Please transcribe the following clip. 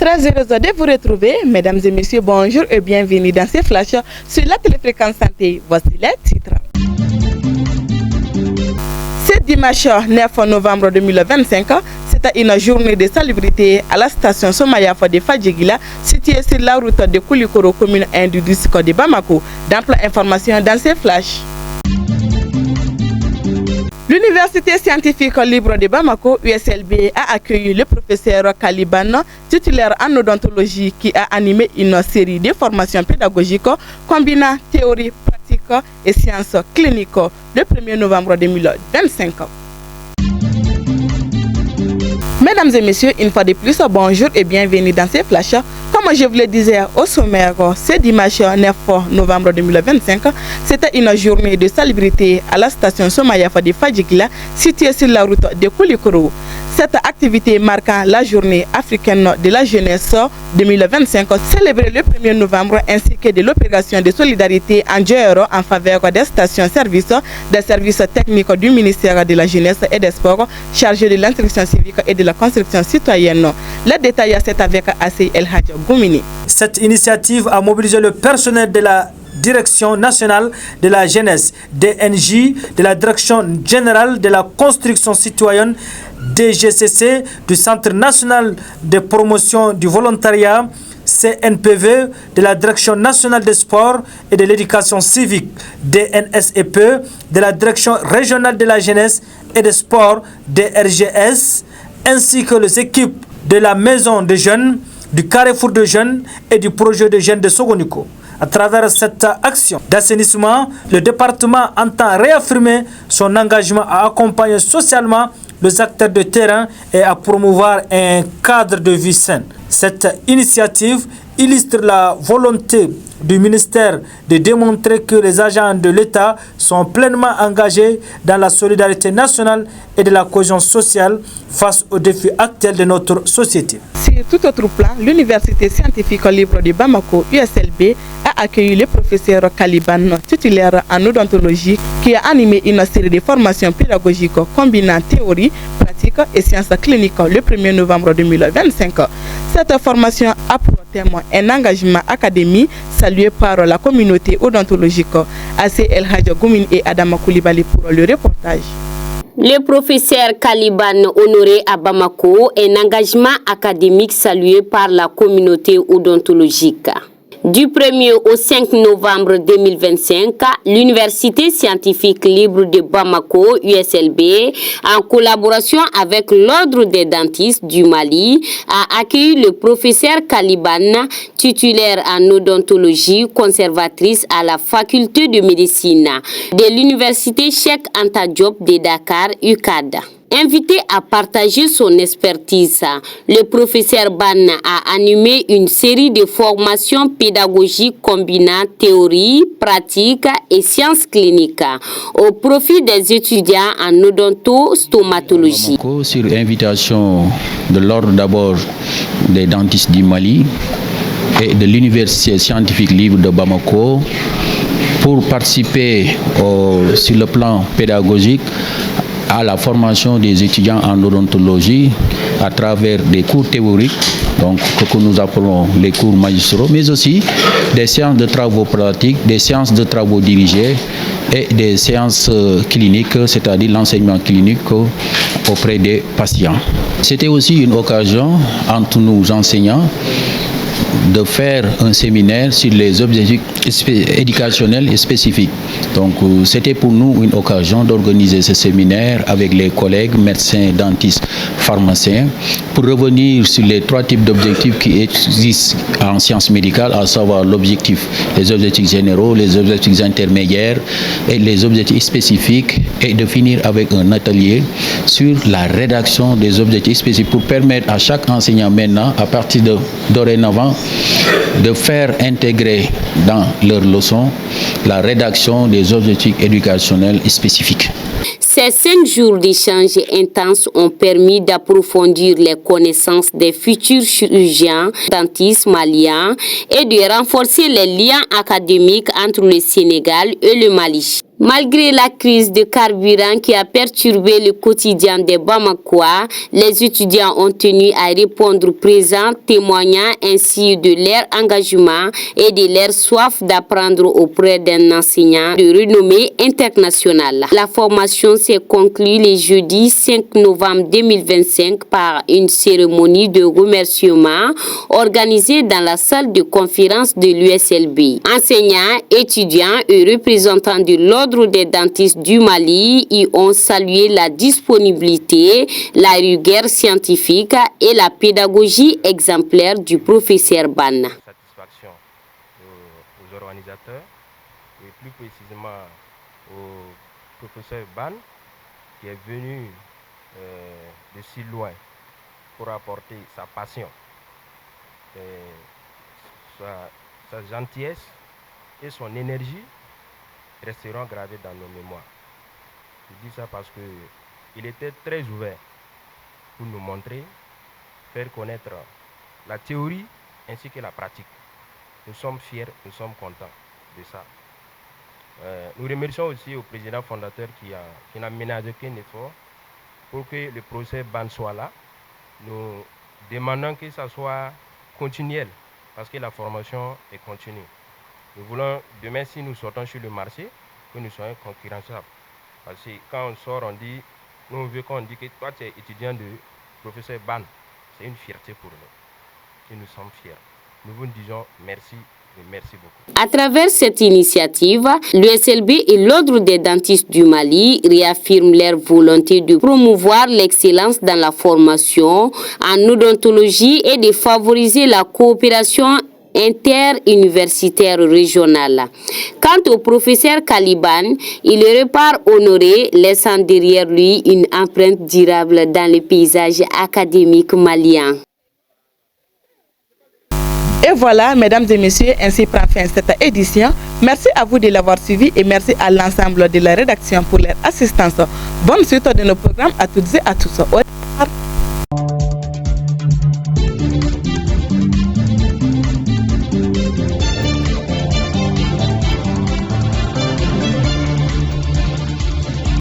Très heureuse de vous retrouver, mesdames et messieurs, bonjour et bienvenue dans ces flashs sur la téléfréquence santé. Voici les titres. Ce dimanche 9 novembre 2025, c'était une journée de salubrité à la station Somayaf de Fadjigila, située sur la route de Koulikoro, commune 1 du district de Bamako. D'ample information dans ces flashs. L'Université scientifique libre de Bamako, USLB, a accueilli le professeur Kaliban, titulaire en odontologie, qui a animé une série de formations pédagogiques combinant théorie, pratique et sciences cliniques le 1er novembre 2025. Mesdames et messieurs, une fois de plus, bonjour et bienvenue dans ces flashs. Comme je vous le disais au sommaire, ce dimanche 9 novembre 2025, c'était une journée de salubrité à la station Somayaf de Fadjigila, située sur la route de Koulikoro. Cette activité marquant la journée africaine de la jeunesse 2025, célébrée le 1er novembre, ainsi que de l'opération de solidarité en €, en faveur des stations-service des services techniques du ministère de la Jeunesse et des Sports, chargé de l'instruction civique et de la construction citoyenne. Le détail, c'est avec Assey El Hadj Goumini. Cette initiative a mobilisé le personnel de la Direction nationale de la jeunesse, DNJ, de la Direction générale de la construction citoyenne, DGCC, du Centre national de promotion du volontariat, CNPV, de la Direction nationale des sports et de l'éducation civique, DNSEP, de la Direction régionale de la jeunesse et des sports, DRGS, ainsi que les équipes de la maison des jeunes, du carrefour de jeunes et du projet de jeunes de Sogoniko. À travers cette action d'assainissement, le département entend réaffirmer son engagement à accompagner socialement les acteurs de terrain et à promouvoir un cadre de vie sain. Cette initiative illustre la volonté du ministère de démontrer que les agents de l'État sont pleinement engagés dans la solidarité nationale et de la cohésion sociale face aux défis actuels de notre société. Sur tout autre plan, l'Université scientifique libre de Bamako, USLB, a accueilli le professeur Kaliban, titulaire en odontologie, qui a animé une série de formations pédagogiques combinant théorie, pratique et sciences cliniques le 1er novembre 2025. Cette formation a pour thème un engagement académique salué par la communauté odontologique. Assey El Hadj Goumini et Adama Koulibaly pour le reportage. Le professeur Kaliban honoré à Bamako, un engagement académique salué par la communauté odontologique. Du 1er au 5 novembre 2025, l'Université scientifique libre de Bamako, USLB, en collaboration avec l'Ordre des dentistes du Mali, a accueilli le professeur Kaliban, titulaire en odontologie, conservatrice à la faculté de médecine de l'Université Cheikh Anta Diop de Dakar, UCAD. Invité à partager son expertise, le professeur Ban a animé une série de formations pédagogiques combinant théorie, pratique et sciences cliniques au profit des étudiants en odontostomatologie. Sur invitation de l'ordre d'abord des dentistes du Mali et de l'Université scientifique libre de Bamako pour participer sur le plan pédagogique à la formation des étudiants en odontologie à travers des cours théoriques, donc que nous appelons les cours magistraux, mais aussi des séances de travaux pratiques, des séances de travaux dirigés et des séances cliniques, c'est-à-dire l'enseignement clinique auprès des patients. C'était aussi une occasion entre nous enseignants de faire un séminaire sur les objectifs éducationnels et spécifiques. Donc c'était pour nous une occasion d'organiser ce séminaire avec les collègues médecins, dentistes, pharmaciens pour revenir sur les 3 types d'objectifs qui existent en sciences médicales, à savoir l'objectif, les objectifs généraux, les objectifs intermédiaires et les objectifs spécifiques, et de finir avec un atelier sur la rédaction des objectifs spécifiques pour permettre à chaque enseignant maintenant, à partir de dorénavant, de faire intégrer dans leurs leçons la rédaction des objectifs éducationnels spécifiques. Ces 5 jours d'échanges intenses ont permis d'approfondir les connaissances des futurs chirurgiens dentistes maliens et de renforcer les liens académiques entre le Sénégal et le Mali. Malgré la crise de carburant qui a perturbé le quotidien des Bamakois, les étudiants ont tenu à répondre présent, témoignant ainsi de leur engagement et de leur soif d'apprendre auprès d'un enseignant de renommée internationale. La formation s'est conclue le jeudi 5 novembre 2025 par une cérémonie de remerciement organisée dans la salle de conférence de l'USLB. Enseignants, étudiants et représentants de l'ordre des dentistes du Mali y ont salué la disponibilité, la rigueur scientifique et la pédagogie exemplaire du professeur Ban. Satisfaction aux organisateurs et plus précisément au professeur Ban qui est venu de si loin pour apporter sa passion, sa gentillesse et son énergie resteront gravés dans nos mémoires. Je dis ça parce qu'il était très ouvert pour nous montrer, faire connaître la théorie ainsi que la pratique. Nous sommes fiers, nous sommes contents de ça. Nous remercions aussi au président fondateur qui n'a ménagé aucun effort pour que le procès Ban soit là. Nous demandons que ça soit continuel parce que la formation est continue. Nous voulons, demain, si nous sortons sur le marché, que nous soyons concurrençables. Parce que quand on sort, on dit, nous on veut qu'on dise que toi tu es étudiant de professeur Ban. C'est une fierté pour nous. Et nous sommes fiers. Nous vous disons merci et merci beaucoup. À travers cette initiative, l'USLB et l'Ordre des dentistes du Mali réaffirment leur volonté de promouvoir l'excellence dans la formation en odontologie et de favoriser la coopération interuniversitaire régionale. Quant au professeur Kaliban, il repart honoré, laissant derrière lui une empreinte durable dans le paysage académique malien. Et voilà, mesdames et messieurs, ainsi prend fin cette édition. Merci à vous de l'avoir suivi et merci à l'ensemble de la rédaction pour leur assistance. Bonne suite de nos programmes à toutes et à tous.